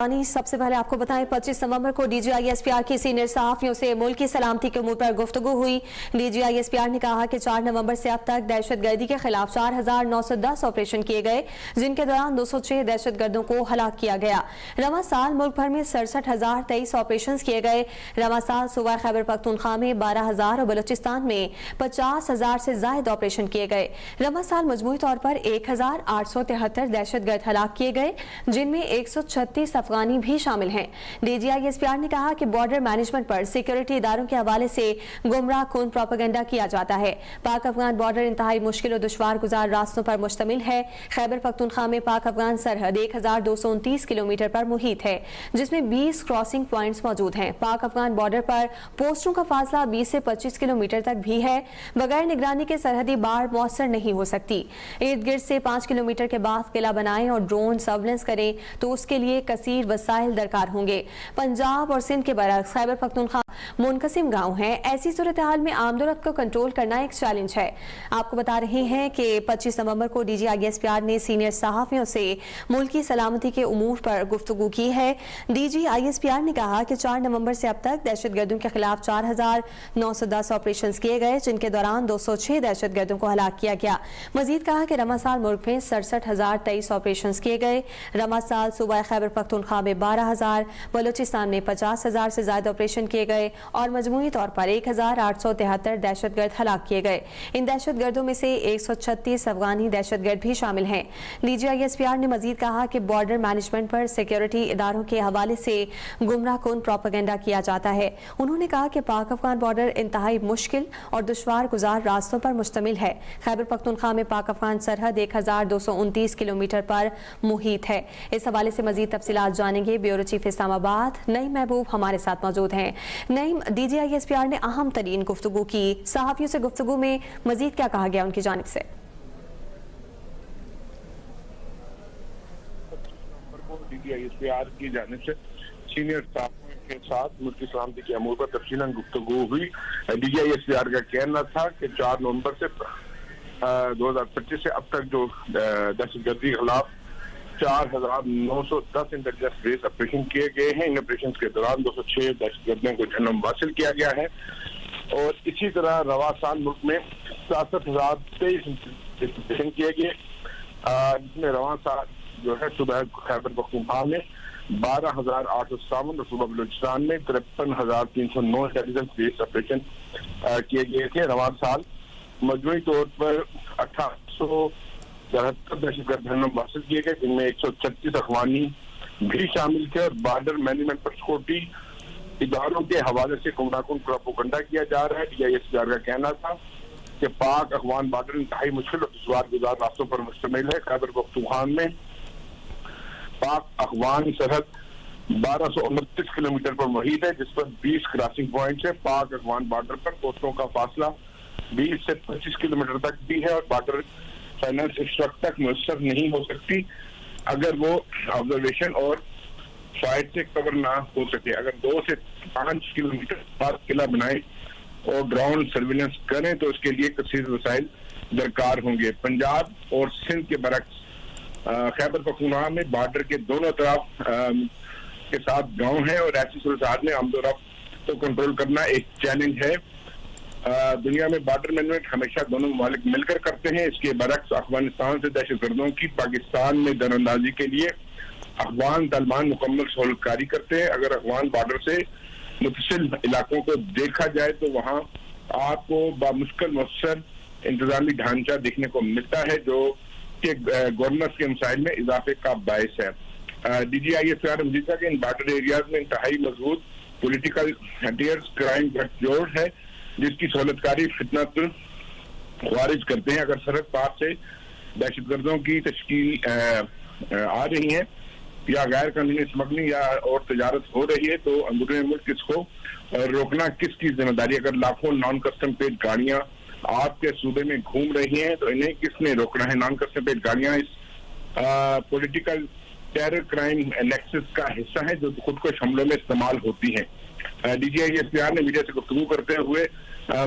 सबसे पहले आपको बताएं 25 नवंबर को डीजीआईएसपीआर की सीनियर सहाफियों से मुल्क की सलामती के उमूर पर गुफ्तगू हुई। डीजीआईएसपीआर ने कहा कि 4 नवंबर से अब तक दहशतगर्दी के खिलाफ 4910 ऑपरेशन किए गए, जिनके दौरान 206 दहशतगर्दों को हलाक किया गया। रवां साल मुल्क भर में 67,023 ऑपरेशन किए गए। रवां साल सूबा खैबर पख्तूनख्वा में 12,000 और बलूचिस्तान में 50,000 से ज्यादा ऑपरेशन किए गए। रवां साल मजमूई तौर पर 1,873 दहशतगर्द हलाक किए गए, जिनमें 136 अफगानी भी शामिल हैं। डीजीआईएसपीआर ने कहा कि बॉर्डर मैनेजमेंट पर सिक्योरिटी इदारों के हवाले से गुमराह कुन प्रोपेगेंडा किया जाता है। पाक अफगान बॉर्डर इंतहाई मुश्किल और दुश्वार गुजार रास्तों पर मुश्तमिल है। खैबर पख्तूनख्वा में पाक अफगान सरहद 1229 किलोमीटर पर मुहित है, जिसमें 20 क्रॉसिंग प्वाइंट्स मौजूद हैं। पाक अफगान बॉर्डर पर पोस्टों का फासला 20 से 25 किलोमीटर तक भी है। बगैर निगरानी के सरहदी बाढ़ मौसर नहीं हो सकती। इर्द गिर्द से 5 किलोमीटर के बाद किला बनाएं और ड्रोन सर्वेलेंस करें तो उसके लिए कसीर वसाइल दरकार होंगे। पंजाब और सिंध के बरक्स खैबर पख्तूनख्वा मुनकसिम गांव हैं। ऐसी सूरत हाल में आमदोरफ्त को कंट्रोल करना एक चैलेंज है। आपको बता रहे हैं कि 25 नवंबर को डीजीआईएसपीआर ने सीनियर सहाफियों से मुल्क की सलामती के उमूर पर गुफ्तगू की है। डीजीआईएसपीआर ने कहा कि 4 नवंबर से अब तक दहशतगर्दों के खिलाफ 4910 ऑपरेशन किए गए, जिनके दौरान 206 दहशतगर्दों को हलाक किया गया। मजीद कहा कि रवां साल मुल्क में 67,023 ऑपरेशन किए गए। रवां साल सूबा खैबर पख्तूनख्वा में 12,000, बलूचिस्तान में 50,000 से ज्यादा ऑपरेशन किए गए और मजमूई तौर पर 1,873 दहशतगर्द हलाक किए गए। इन दहशतगर्दों में से 136 अफगानी दहशतगर्द भी शामिल हैं। डीजीआईएसपीआर ने मजीद कहा कि बॉर्डर मैनेजमेंट पर सिक्योरिटी इदारों के हवाले से गुमराह कुन प्रोपेगेंडा किया जाता है। उन्होंने कहा कि पाक अफगान बॉर्डर इंतहाई मुश्किल और दुश्वार गुजार रास्तों पर मुश्तमिल है। खैबर पख्तूनख्वा में पाक अफगान सरहद 1229 किलोमीटर पर मुहित है। इस हवाले से मजीद तफसीलात जानेंगे। ब्यूरो चीफ इस्लामाबाद नईम महबूब हमारे साथ मौजूद हैं। नईम, डीजीआईएसपीआर ने अहम तरीन गुफ्तगू की, सहाफियों से गुफ्तगू में मजीद क्या कहा गया उनकी जानिब से? डीजीआईएसपीआर की जानिब से सीनियर स्टाफ के साथ मुल्क की सलामती के अमूर पर तफसीलन गुफ्तगू हुई। डीजीआईएसपीआर का कहना था कि 4 नवंबर से 2025 से अब तक जो दहशतगर्दी के खिलाफ 4,910 इंटेलिजेंस बेस्ड ऑपरेशन किए गए हैं। इन ऑपरेशन के दौरान 206 दहशतगर्दियों को जन्म हासिल किया गया है और इसी तरह रवा साल मुल्क में 67,023 ऑपरेशन किए गए, जिसमें रवा साल जो है सुबह खैबर पख्तूनख्वा में 12,857 और सुबह बलूचिस्तान में 53,309 इंटेलिजेंस बेस्ड ऑपरेशन किए गए थे। रवा साल मजमूई तौर पर 1,873 दहशतगर्द जन्म हासिल किए गए, जिनमें 136 अफगानी भी शामिल थे और बॉर्डर मैनेजमेंट पर सिक्योरिटी इदारों के हवाले से गुमराह प्रोपेगेंडा किया जा रहा है। डीजीआईएसपीआर का कहना था कि पाक अफगान बॉर्डर इंतहाई मुश्किल और दुश्वार गुजार रास्तों पर मुश्तमिल है। खैबर पख्तूनख्वा में पाक अफगान सरहद 1229 किलोमीटर पर मुहित है, जिस पर 20 क्रॉसिंग पॉइंट है। पाक अफगान बॉर्डर पर पोस्टों का फासला 20 से 25 किलोमीटर तक भी है और बॉर्डर फाइनेंस इस वक्त तक मुयसर नहीं हो सकती अगर वो ऑब्जर्वेशन और फाइट से कवर ना हो सके। अगर 2 से 5 किलोमीटर बाद किला बनाए और ग्राउंड सर्विलेंस करें तो उसके लिए कसीर वसाइल दरकार होंगे। पंजाब और सिंध के बरक्स खैबर पख्तूनख्वा में बॉर्डर के दोनों तरफ के साथ गांव है और ऐसी सूरत में आमदोरफ्त को कंट्रोल करना एक चैलेंज है। दुनिया में बॉर्डर मैनेजमेंट हमेशा दोनों ममालिक मिलकर करते हैं। इसके बरक्स अफगानिस्तान से दहशतगर्दों की पाकिस्तान में दरअंदाजी के लिए अफगान तालिबान मुकम्मल सहूलतकारी करते हैं। अगर अफगान बॉर्डर से मुतसिल इलाकों को देखा जाए तो वहाँ आपको बामुश्किल मुअस्सर इंतजामी ढांचा देखने को मिलता है, जो कि गवर्नर्स के मसाइल में इजाफे का बायस है। डीजीआईएसपीआर ने कहा कि इन बॉर्डर एरियाज में इंतहाई मजबूत पोलिटिकल हथियार्स क्राइम गठजोड़ है, जिसकी सहूलतकारी फितनत खारिज करते हैं। अगर सरहद पार से दहशतगर्दों की तश्कील आ रही है या गैर कानूनी स्मगलिंग या और तजारत हो रही है तो अंदरूनी मुल्क किसको रोकना किसकी जिम्मेदारी? अगर लाखों नॉन कस्टम पेड गाड़ियां आपके सूबे में घूम रही हैं तो इन्हें किसने रोकना है? नॉन कस्टम पेड गाड़ियां इस पॉलिटिकल टेरर क्राइम नेक्सस का हिस्सा है जो खुदकुश हमलों में इस्तेमाल होती है। डीजीआईएसपीआर ने मीडिया से गुफ्तगू करते हुए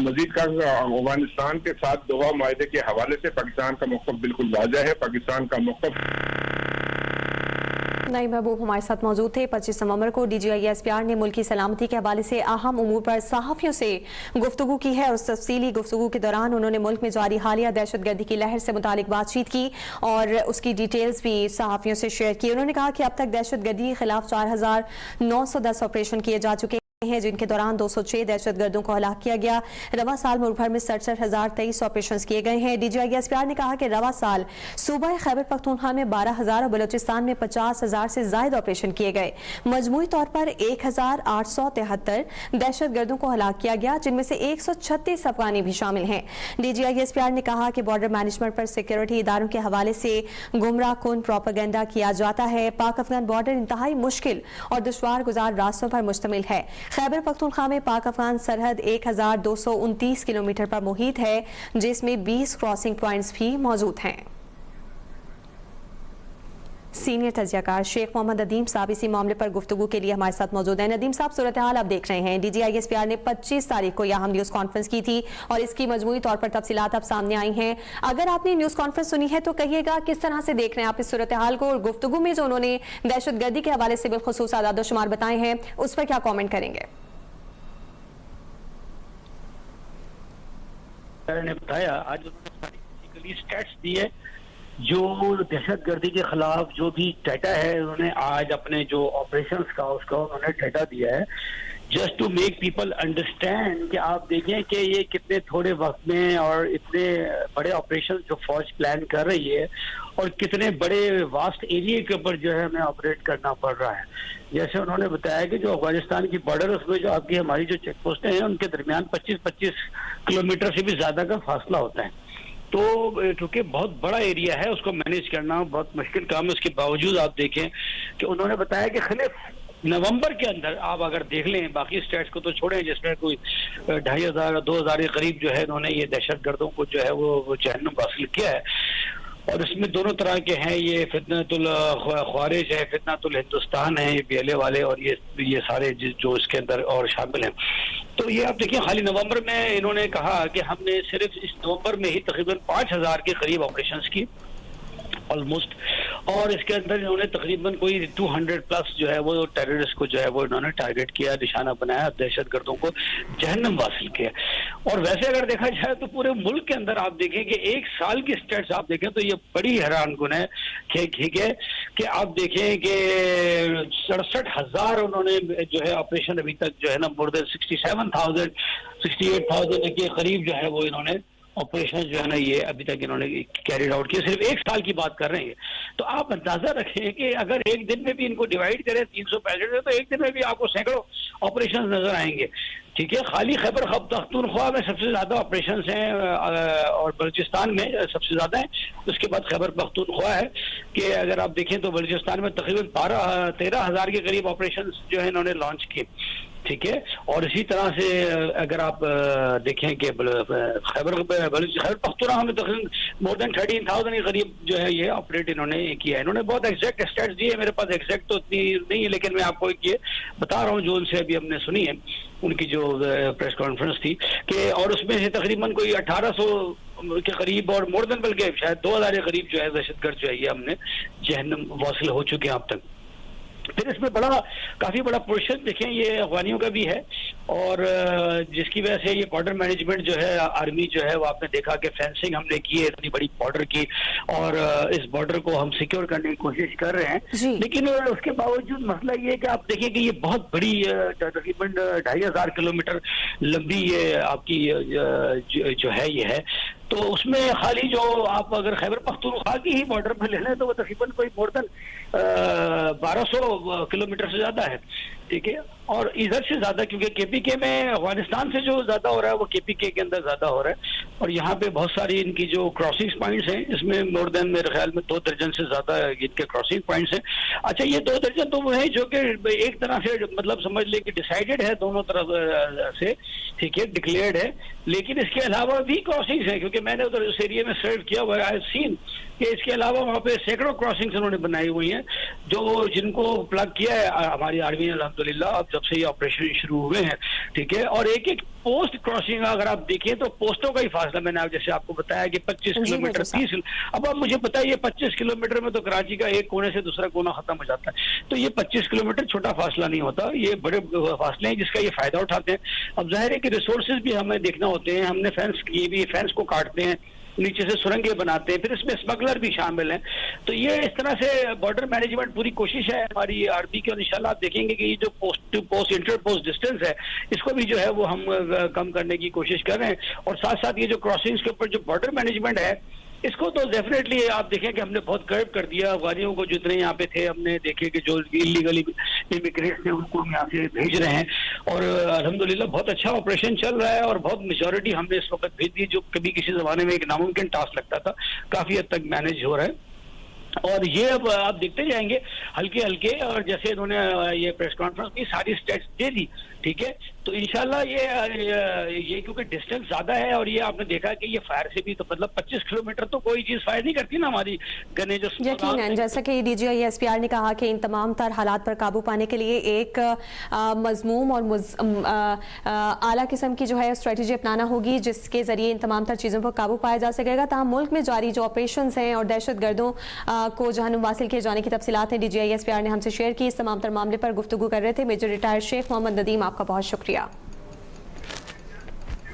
मजीद कहा अफगानिस्तान के साथ दोहा माहे के हवाले से पाकिस्तान का मौक़िफ़ बिल्कुल वाज़ेह है। पाकिस्तान का मौक़िफ़ नई महबूब हमारे साथ मौजूद थे। 25 नवंबर को DGI-SPR ने मुल्क की सलामती के हवाले से अहम उमूर पर सहाफियों से गुफ्तगू की है और उस तफसीली गुफ्तगू के दौरान उन्होंने मुल्क में जारी हालिया दहशतगर्दी की लहर से मुतालिक बातचीत की और उसकी डिटेल्स भी सहाफियों से शेयर की। उन्होंने कहा कि अब तक दहशतगर्दी के खिलाफ 4,910 ऑपरेशन किए जा चुके हैं, जिनके दौरान 206 दहशतगर्दों को हलाक किया गया। रवा साल मुल्क भर में 67,023 ऑपरेशन किए गए हैं। DGI-SPR ने कहा कि रवा साल सूबा खैबर पख्तूनख्वा में 12,000 और बलोचिस्तान में 50,000 से ज्यादा ऑपरेशन किए गए। मजमूई तौर पर 1,873 दहशतगर्दों को हलाक किया गया, जिनमें से 136 अफगानी भी शामिल हैं। DGI-SPR ने कहा कि बॉर्डर मैनेजमेंट पर सिक्योरिटी इदारों के हवाले से गुमराह कुन प्रोपेगेंडा किया जाता है। पाक अफगान बॉर्डर इंतहाई मुश्किल और दुश्वार गुजार रास्तों पर मुश्तमिल है। खैबर पख्तूनख्वा में पाक अफगान सरहद 1,229 किलोमीटर पर मुहित है, जिसमें 20 क्रॉसिंग पॉइंट्स भी मौजूद हैं। सीनियर तजियाकार शेख मोहम्मद नदीम साहब इसी मामले पर गुफ्तगू के लिए हमारे साथ मौजूद हैं। नदीम साहब, सूरत हाल आप देख रहे हैं। DGI-SPR ने 25 तारीख को यहाँ न्यूज़ कॉन्फ्रेंस की थी और इसकी मजमूई तौर पर तफसीलात अब सामने आई हैं। अगर आपने न्यूज़ कॉन्फ्रेंस सुनी है तो कहिएगा किस तरह से देख रहे हैं आप इस सूरत हाल को, और गुफ्तगू में जो उन्होंने दहशतगर्दी के हवाले से बिलखुसूस आदाद-ओ-शुमार बताए हैं उस पर क्या कॉमेंट करेंगे? ने बताया आज उन्होंने स्टैट्स दिए जो दहशतगर्दी के खिलाफ जो भी डाटा है, उन्होंने आज अपने जो ऑपरेशंस का उसका उन्होंने डाटा दिया है, just to make people understand कि आप देखें कि ये कितने थोड़े वक्त में और इतने बड़े ऑपरेशन जो फौज प्लान कर रही है और कितने बड़े वास्ट एरिया के ऊपर जो है हमें ऑपरेट करना पड़ रहा है। जैसे उन्होंने बताया कि जो अफगानिस्तान की बॉर्डर उसमें जो आपकी हमारी जो चेक पोस्टें हैं उनके दरमियान 25-25 किलोमीटर से भी ज्यादा का फासला होता है। तो क्योंकि बहुत बड़ा एरिया है, उसको मैनेज करना बहुत मुश्किल काम है। उसके बावजूद आप देखें कि उन्होंने बताया कि खिलाफ नवंबर के अंदर आप अगर देख लें, बाकी स्टेट्स को तो छोड़ें जिसमें कोई 2,500-2,000 के करीब जो है इन्होंने ये दहशतगर्दों को जो है वो जहन्नुम हासिल किया है। और इसमें दोनों तरह के हैं, ये फितनतुल ख्वारिज है, फितनतुल हिंदुस्तान है, ये BLA वाले, और ये सारे जो इसके अंदर और शामिल हैं। तो ये आप देखिए खाली नवंबर में इन्होंने कहा कि हमने सिर्फ इस नवंबर में ही तकरीबन 5,000 के करीब ऑपरेशंस की ऑलमोस्ट, और इसके अंदर इन्होंने तकरीबन कोई 200 प्लस जो है वो टेररिस्ट को जो है वो इन्होंने टारगेट किया, निशाना बनाया, दहशतगर्दों को जहन्नम हासिल किया। और वैसे अगर देखा जाए तो पूरे मुल्क के अंदर आप देखें कि एक साल की स्टेट्स आप देखें तो ये बड़ी हैरानकुन है। ठीक है कि आप देखें कि 67,000 उन्होंने जो है ऑपरेशन अभी तक जो है ना मोर देन 68,000 के करीब जो है वो इन्होंने ऑपरेशन जो है ना ये अभी तक इन्होंने कैरिड आउट किया। सिर्फ एक साल की बात कर रहे हैं। तो आप अंदाजा रखें कि अगर एक दिन में भी इनको डिवाइड करें 365 तो एक दिन में भी आपको सैकड़ों ऑपरेशन नजर आएंगे। ठीक है, खाली खैबर पख्तूनख्वा में सबसे ज्यादा ऑपरेशन हैं और बलूचिस्तान में सबसे ज्यादा है। उसके बाद खैबर पख्तूनख्वा है कि अगर आप देखें तो बलूचिस्तान में तकरीबन 13,000 के करीब ऑपरेशन जो है इन्होंने लॉन्च किए। ठीक है, और इसी तरह से अगर आप देखें कि खैबर पख्तूनख्वा में तकरीबन मोर देन 13,000 के करीब जो है ये ऑपरेट इन्होंने किया है। इन्होंने बहुत एग्जैक्ट स्टैट्स दिए, मेरे पास एग्जैक्ट तो इतनी नहीं है, लेकिन मैं आपको ये बता रहा हूँ जो उनसे अभी हमने सुनी है, उनकी जो प्रेस कॉन्फ्रेंस थी कि, और उसमें से तकरीबन कोई 1,800 के करीब और मोर देन बल्कि शायद 2,000 के करीब जो है दहशतगर्द जो है ये हमने जहन्नम वासिल हो चुके हैं अब तक। फिर इसमें काफी बड़ा पोर्शन देखें ये अफगानियों का भी है, और जिसकी वजह से ये बॉर्डर मैनेजमेंट जो है आर्मी जो है वो आपने देखा कि फेंसिंग हमने की है इतनी बड़ी बॉर्डर की, और इस बॉर्डर को हम सिक्योर करने की कोशिश कर रहे हैं। लेकिन उसके बावजूद मसला ये है कि आप देखिए कि ये बहुत बड़ी तकरीबन 2,500 किलोमीटर लंबी ये आपकी जो है ये है। तो उसमें खाली जो आप अगर खैबर पख्तूनख्वा की ही बॉर्डर पर ले लें तो वो तकरीबन कोई मोर देन 1,200 किलोमीटर से ज्यादा है। ठीक है, और इधर से ज्यादा क्योंकि KPK में अफगानिस्तान से जो ज्यादा हो रहा है वो KPK के अंदर ज्यादा हो रहा है, और यहाँ पे बहुत सारी इनकी जो क्रॉसिंग पॉइंट्स हैं इसमें मोर देन मेरे ख्याल में 2 दर्जन से ज्यादा इनके क्रॉसिंग पॉइंट्स हैं। अच्छा, ये 2 दर्जन तो वो है जो कि एक तरह से मतलब समझ ले कि डिसाइडेड है दोनों तरफ से, ठीक है, डिक्लेयर्ड है, लेकिन इसके अलावा भी क्रॉसिंग्स हैं क्योंकि मैंने उधर उस एरिया में सर्व किया हुआ है। आई हैव सीन कि इसके अलावा वहाँ पे सैकड़ों क्रॉसिंग्स उन्होंने बनाई हुई हैं जो जिनको प्लग किया है हमारी आर्मी ने अल्हम्दुलिल्लाह। अब जब जब से ये ऑपरेशन शुरू हुए हैं, ठीक है। और एक एक पोस्ट क्रॉसिंग अगर आप देखिए तो पोस्टों का ही फासला, मैंने जैसे आपको बताया कि 25 किलोमीटर 30, अब आप मुझे बताइए 25 किलोमीटर में तो कराची का एक कोने से दूसरा कोना खत्म हो जाता है। तो ये 25 किलोमीटर छोटा फासला नहीं होता, ये बड़े फासले हैं जिसका ये फायदा उठाते हैं। अब जाहिर है कि रिसोर्सेज भी हमें देखना होते हैं, हमने फेंस किए भी, फेंस को काटते हैं, नीचे से सुरंगें बनाते हैं, फिर इसमें स्मगलर भी शामिल हैं। तो ये इस तरह से बॉर्डर मैनेजमेंट पूरी कोशिश है हमारी आरबी की, और इंशाल्लाह आप देखेंगे कि ये जो post to post inter post distance है इसको भी जो है वो हम कम करने की कोशिश कर रहे हैं। और साथ साथ ये जो क्रॉसिंग्स के ऊपर जो बॉर्डर मैनेजमेंट है इसको तो डेफिनेटली आप देखें कि हमने बहुत कर्व कर दिया। अफगानियों को जितने यहाँ पे थे हमने देखे कि जो इलीगली इमिग्रेंट थे उनको हम यहाँ से भेज रहे हैं, और अल्हम्दुलिल्लाह बहुत अच्छा ऑपरेशन चल रहा है और बहुत मेजॉरिटी हमने इस वक्त भेज दी, जो कभी किसी जमाने में एक नामुमकिन टास्क लगता था, काफी हद तक मैनेज हो रहा है। और ये अब आप देखते जाएंगे हल्के हल्के, और जैसे इन्होंने ये प्रेस कॉन्फ्रेंस की सारी स्टेट्स दे दी, ठीक है। तो इंशाल्लाह ये क्योंकि डिस्टेंस ज्यादा है, और ये आपने देखा कि ये फायर से भी तो मतलब 25 किलोमीटर तो कोई चीज फायर नहीं करती ना हमारी गने जो। यकीनन, जैसा कि डीजीआई एसपीआर ने कहा कि इन तमाम तर हालात पर काबू पाने के लिए एक मजमूम और आला किस्म की जो है स्ट्रेटजी अपनाना होगी, जिसके जरिए इन तमाम तर चीज़ों पर काबू पाया जा सकेगा। तमाम मुल्क में जारी जो ऑपरेशन हैं और दहशत गर्दों को जहन्नुम वासिल किए जाने की तफसीलात हैं डीजीआई एसपीआर ने हमसे शेयर की। इस तमाम तर मामले पर गुफ्तगू कर रहे थे मेजर रिटायर्ड शेख मोहम्मद नदीम। आपका बहुत शुक्रिया।